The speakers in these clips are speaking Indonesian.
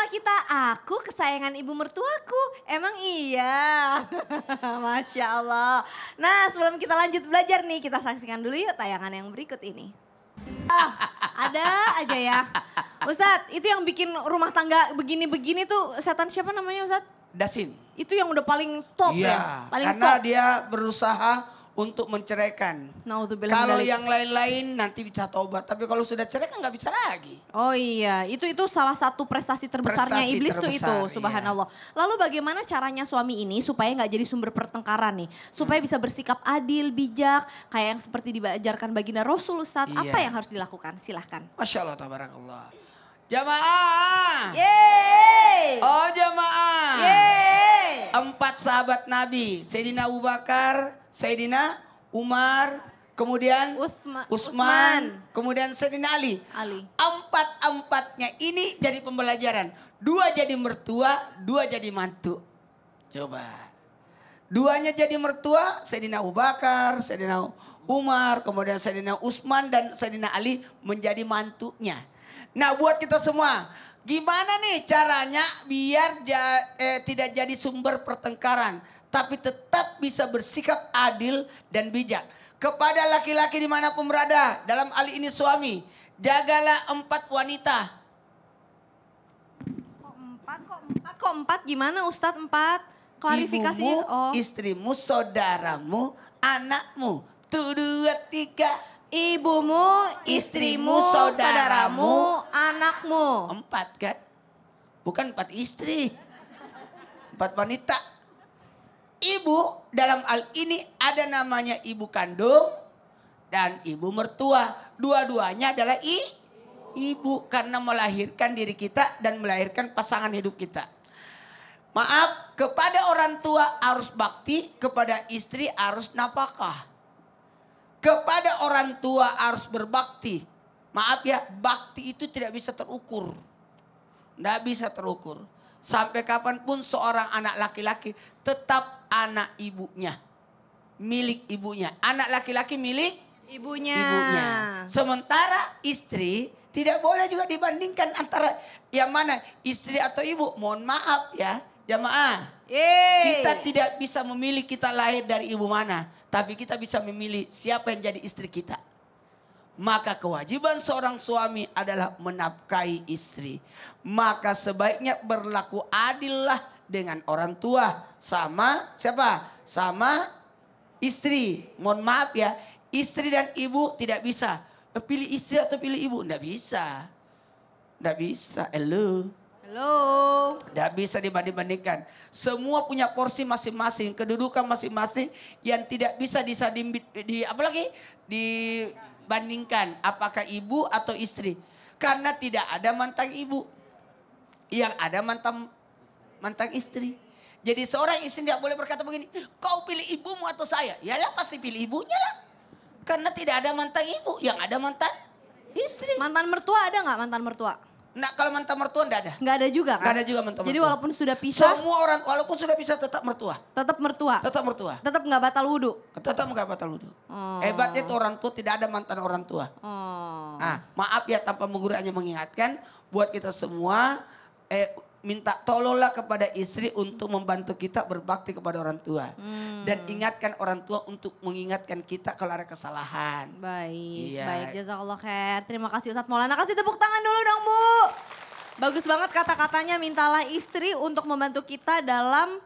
kita, aku kesayangan ibu mertuaku. Emang iya. Masya Allah. Nah sebelum kita lanjut belajar nih, kita saksikan dulu yuk tayangan yang berikut ini. Ada aja ya. Ustadz, itu yang bikin rumah tangga begini-begini tuh setan siapa namanya Ustadz? Dasin. Itu yang udah paling top Iya, ya? Paling karena top. dia berusaha untuk menceraikan. Naudzubillah Kalau min dzalik. yang lain-lain nanti bisa tobat, tapi kalau sudah cerai kan nggak bisa lagi. Oh iya, itu salah satu prestasi terbesarnya Prestasi iblis tuh itu, terbesar, subhanallah. Lalu bagaimana caranya suami ini supaya nggak jadi sumber pertengkaran nih? Supaya bisa bersikap adil, bijak, kayak yang seperti diajarkan baginda Rasul Ustadz. Iya. Apa yang harus dilakukan? Silahkan. Masya Allah, tabarakallah. Jamaah. Yeay! Oh jamaah. Yeay! 4 sahabat Nabi, Sayyidina Abu Bakar, Sayyidina Umar, kemudian Utsman, kemudian Sayyidina Ali. Empat-empatnya ini jadi pembelajaran. 2 jadi mertua, 2 jadi mantu. Coba. 2-nya jadi mertua, Sayyidina Abu Bakar, Sayyidina Umar, kemudian Sayyidina Utsman dan Sayyidina Ali menjadi mantunya. Nah buat kita semua, gimana nih caranya biar tidak jadi sumber pertengkaran. Tapi tetap bisa bersikap adil dan bijak. Kepada laki-laki dimanapun berada, dalam hal ini suami, jagalah 4 wanita. Kok 4 gimana Ustadz 4? Klarifikasi. Ibumu, istrimu, saudaramu, anakmu. 1, 2, 3. Ibumu, istrimu, saudaramu, anakmu. 4 kan? Bukan 4 istri. 4 wanita. Ibu dalam hal ini ada namanya ibu kandung dan ibu mertua. Dua-duanya adalah ibu karena melahirkan diri kita dan melahirkan pasangan hidup kita. Maaf, kepada orang tua harus bakti, kepada istri harus nafkah. Kepada orang tua harus berbakti. Maaf ya, bakti itu tidak bisa terukur. Tidak bisa terukur. Sampai kapanpun seorang anak laki-laki tetap anak ibunya. Milik ibunya. Anak laki-laki milik ibunya. Sementara istri tidak boleh juga dibandingkan antara yang mana istri atau ibu. Mohon maaf ya jamaah. Kita tidak bisa memilih kita lahir dari ibu mana. Tapi kita bisa memilih siapa yang jadi istri kita. Maka kewajiban seorang suami adalah menafkahi istri. Maka sebaiknya berlaku adillah dengan orang tua. Sama siapa? Sama istri. Mohon maaf ya. Istri dan ibu tidak bisa. Pilih istri atau pilih ibu? Tidak bisa. Tidak bisa. Halo. Tidak bisa dibanding-bandingkan. Semua punya porsi masing-masing. Kedudukan masing-masing. Yang tidak bisa dibandingkan. Apakah ibu atau istri. Karena tidak ada mantan ibu. Yang ada mantan istri. Jadi seorang istri tidak boleh berkata begini. Kau pilih ibumu atau saya? Yalah pasti pilih ibunya lah. Karena tidak ada mantan ibu. Yang ada mantan istri. Mantan mertua ada nggak mantan mertua? Nah kalau mantan mertua enggak ada. Nggak ada juga kan? Nggak ada juga mantan mertua. Jadi walaupun sudah pisah. Semua orang walaupun sudah pisah tetap mertua. Tetap mertua? Tetap mertua. Tetap nggak batal wudhu? Tetap nggak batal wudhu. Oh. Hebatnya itu orang tua tidak ada mantan orang tua. Oh. Nah maaf ya tanpa menggurui hanya mengingatkan. Buat kita semua minta tolonglah kepada istri untuk membantu kita berbakti kepada orang tua. Dan ingatkan orang tua untuk mengingatkan kita kalau ada kesalahan. Baik, Iya. baik, jazakallah khair. Terima kasih Ustadz Maulana, kasih tepuk tangan dulu dong Bu. Bagus banget kata-katanya, mintalah istri untuk membantu kita dalam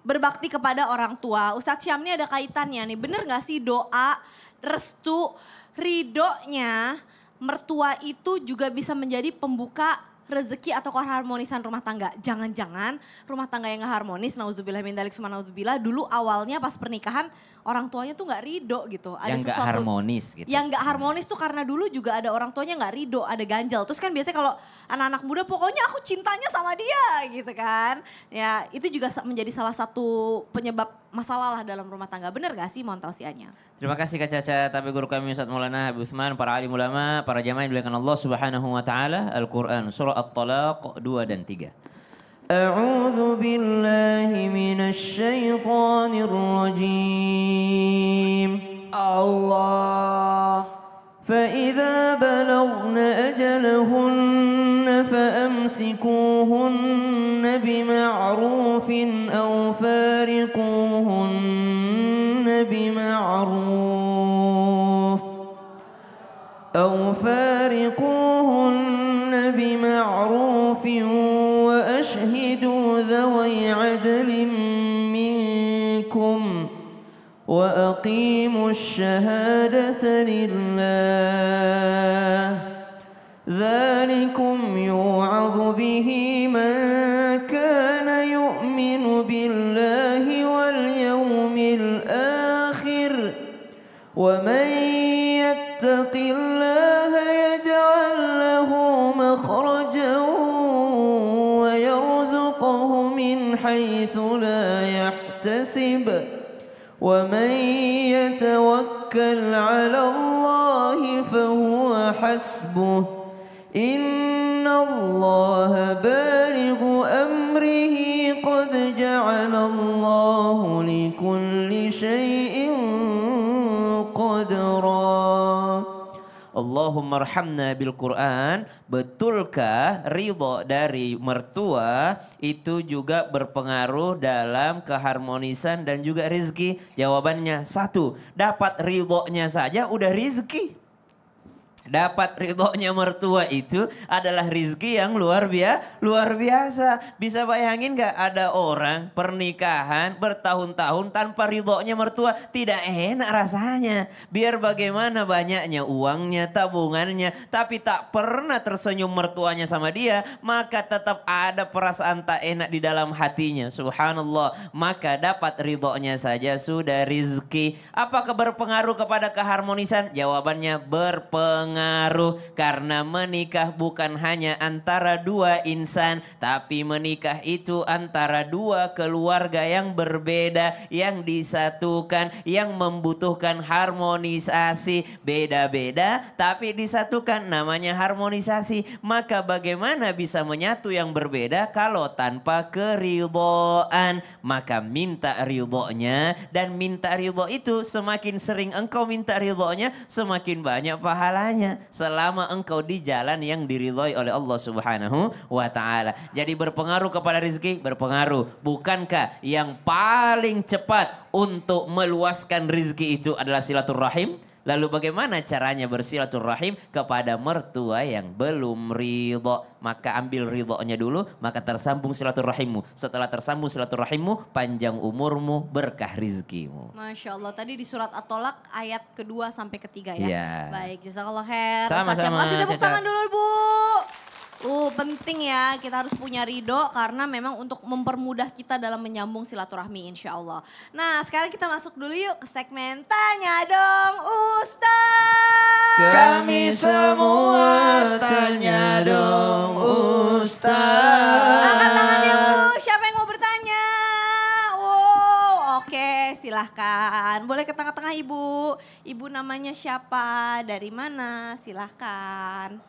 berbakti kepada orang tua. Ustadz Syam ini ada kaitannya nih, bener gak sih doa, restu, ridhonya mertua itu juga bisa menjadi pembuka rezeki atau keharmonisan rumah tangga. Jangan-jangan rumah tangga yang gak harmonis, naudzubillah min dzalik summa naudzubillah, dulu awalnya pas pernikahan orang tuanya tuh gak ridho gitu. Ada yang gak harmonis gitu. Yang gak harmonis tuh karena dulu juga ada orang tuanya gak ridho, ada ganjal. Terus kan biasanya kalau anak-anak muda pokoknya aku cintanya sama dia gitu kan. Ya itu juga menjadi salah satu penyebab masalah lah dalam rumah tangga. Bener gak sih mohon tausiahnya? Terima kasih Kak Caca, tapi guru kami Ustaz Maulana Habib Utsman, para alim ulama, para jamaah yang dimuliakan Allah Subhanahu wa taala. Al-Qur'an surah At-Talaq 2 dan 3. A'udzu billahi minasy syaithanir rajim. Allah. فإذا بلغن أجلهن فأمسكوهن بمعروف أو فارقوهن بمعروف وأشهدوا ذوي عدل منكم وأقيموا الشهادة لله ذلكم يوعظ به من كان يؤمن بالله واليوم الآخر ومن يتق الله يجعل له مخرجا ويرزقه من حيث لا يحتسب ومن يتوكل على الله فهو حسبه إن الله بالغ أمره قد جعل الله لكل شيء قدرا. Allahumma arhamna bil Quran. Betulkah ridho dari mertua itu juga berpengaruh dalam keharmonisan dan juga rizki? Jawabannya satu, dapat ridhonya saja udah rizki. Dapat ridhonya mertua itu adalah rizki yang luar biasa. Bisa bayangin gak ada orang pernikahan bertahun-tahun tanpa ridhonya mertua? Tidak enak rasanya. Biar bagaimana banyaknya uangnya, tabungannya, tapi tak pernah tersenyum mertuanya sama dia, maka tetap ada perasaan tak enak di dalam hatinya. Subhanallah. Maka dapat ridhonya saja sudah rizki. Apakah berpengaruh kepada keharmonisan? Jawabannya berpengaruh. Karena menikah bukan hanya antara dua insan, tapi menikah itu antara dua keluarga yang berbeda, yang disatukan, yang membutuhkan harmonisasi. Beda-beda tapi disatukan, namanya harmonisasi. Maka bagaimana bisa menyatu yang berbeda kalau tanpa keridhaan? Maka minta ridhonya, dan minta ridho itu semakin sering engkau minta ridhonya, semakin banyak pahalanya. Selama engkau di jalan yang diridhoi oleh Allah Subhanahu wa ta'ala. Jadi berpengaruh kepada rezeki? Berpengaruh. Bukankah yang paling cepat untuk meluaskan rezeki itu adalah silaturahim? Lalu bagaimana caranya bersilaturahim kepada mertua yang belum ridho? Maka ambil ridhonya dulu, maka tersambung silaturahimmu. Setelah tersambung silaturahimmu, panjang umurmu, berkah rizkimu. Masya Allah, tadi di surat At-Tolak ayat kedua sampai ketiga ya. Ya. Baik, jazakallah khair. Sama-sama, Kasih tepuk Caca. tangan dulu Bu. Penting ya, kita harus punya ridho karena memang untuk mempermudah kita dalam menyambung silaturahmi insya Allah. Nah sekarang kita masuk dulu yuk ke segmen Tanya Dong Ustaz. Kami semua tanya dong Ustaz. Angkat tangannya Bu, siapa yang mau bertanya? Wow, oke silahkan. Boleh ke tengah-tengah Ibu. Ibu namanya siapa? Dari mana? Silahkan.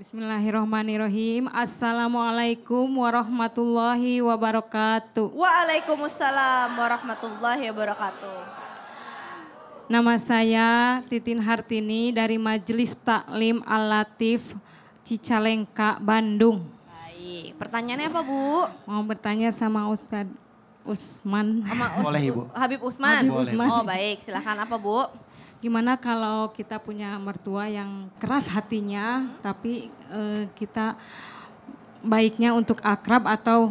Bismillahirrahmanirrahim. Assalamualaikum warahmatullahi wabarakatuh. Waalaikumsalam warahmatullahi wabarakatuh. Nama saya Titin Hartini dari Majelis Taklim Al-Latif Cicalengka, Bandung. Baik, pertanyaannya apa Bu? Mau bertanya sama Ustadz Usman. Boleh Ibu. Habib Usman. Habib Usman. Oh baik, silakan apa Bu? Gimana kalau kita punya mertua yang keras hatinya, tapi kita baiknya untuk akrab atau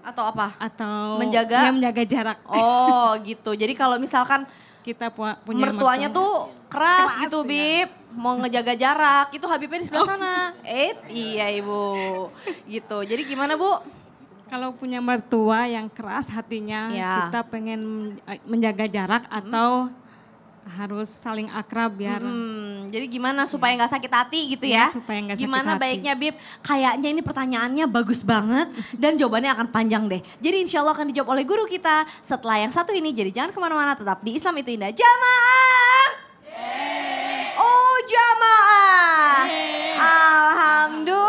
apa? Atau Menjaga? ya, menjaga jarak. Oh gitu, jadi kalau misalkan Kita punya mertuanya mertua. tuh keras gitu ya. Bib, mau ngejaga jarak, itu Habibnya di sebelah sana. Iya Ibu, gitu. Jadi gimana Bu? Kalau punya mertua yang keras hatinya, Ya. kita pengen menjaga jarak atau harus saling akrab biar Jadi gimana supaya nggak sakit hati gitu ya? Iya, supaya nggak sakit Gimana hati. baiknya Bib? Kayaknya ini pertanyaannya bagus banget dan jawabannya akan panjang deh. Jadi insya Allah akan dijawab oleh guru kita setelah yang satu ini. Jadi jangan kemana-mana, tetap di Islam itu indah. Jamaah! Oh jamaah! Alhamdulillah.